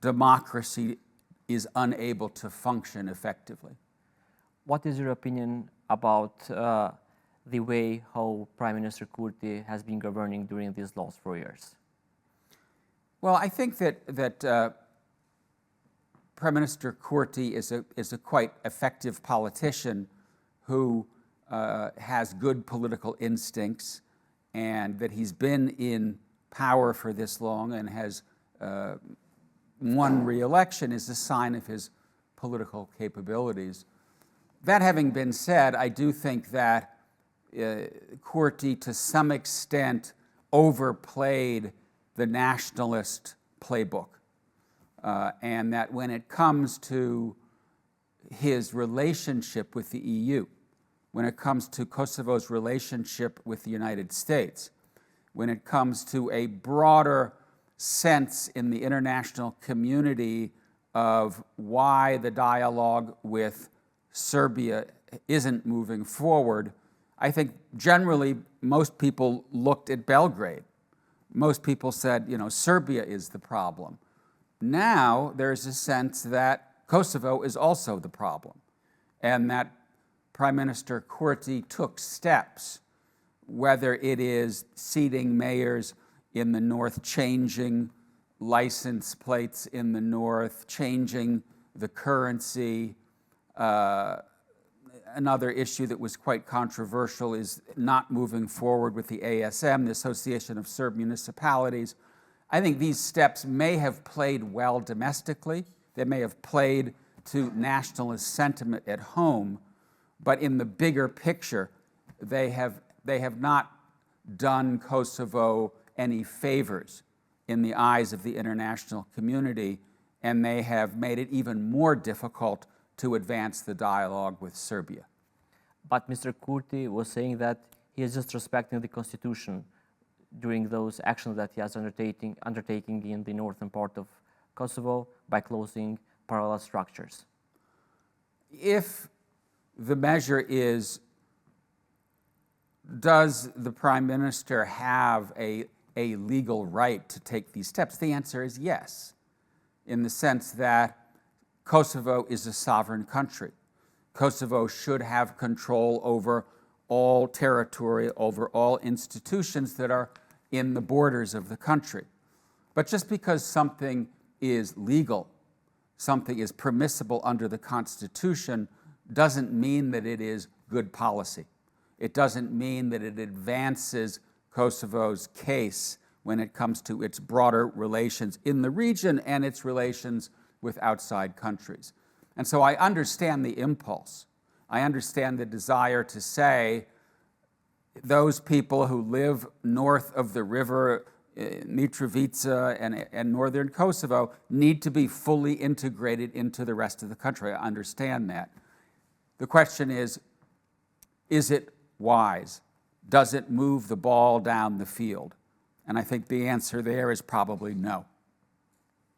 democracy is unable to function effectively. What is your opinion about the way how Prime Minister Kurti has been governing during these last 4 years? Well, I think that Prime Minister Kurti is a quite effective politician who has good political instincts, and that he's been in power for this long and has won re-election is a sign of his political capabilities. That having been said, I do think that Kurti to some extent overplayed the nationalist playbook, and that when it comes to his relationship with the EU, when it comes to Kosovo's relationship with the United States, when it comes to a broader sense in the international community of why the dialogue with Serbia isn't moving forward, I think generally most people looked at Belgrade. Most people said, you know, Serbia is the problem. Now there's a sense that Kosovo is also the problem, and that Prime Minister Kurti took steps, whether it is seating mayors in the north, changing license plates in the north, changing the currency. Another issue that was quite controversial is not moving forward with the ASM, the Association of Serb Municipalities. I think these steps may have played well domestically. They may have played to nationalist sentiment at home, but in the bigger picture, they have not done Kosovo any favors in the eyes of the international community, and they have made it even more difficult to advance the dialogue with Serbia. But Mr. Kurti was saying that he is just respecting the constitution during those actions that he has undertaking in the northern part of Kosovo by closing parallel structures. If the measure is, does the Prime Minister have a legal right to take these steps? The answer is yes, in the sense that Kosovo is a sovereign country. Kosovo should have control over all territory, over all institutions that are in the borders of the country. But just because something is legal, something is permissible under the Constitution, doesn't mean that it is good policy. It doesn't mean that it advances Kosovo's case when it comes to its broader relations in the region and its relations with outside countries. And so I understand the impulse. I understand the desire to say those people who live north of the river, Mitrovica and northern Kosovo, need to be fully integrated into the rest of the country. I understand that. The question is it wise? Does it move the ball down the field? And I think the answer there is probably no.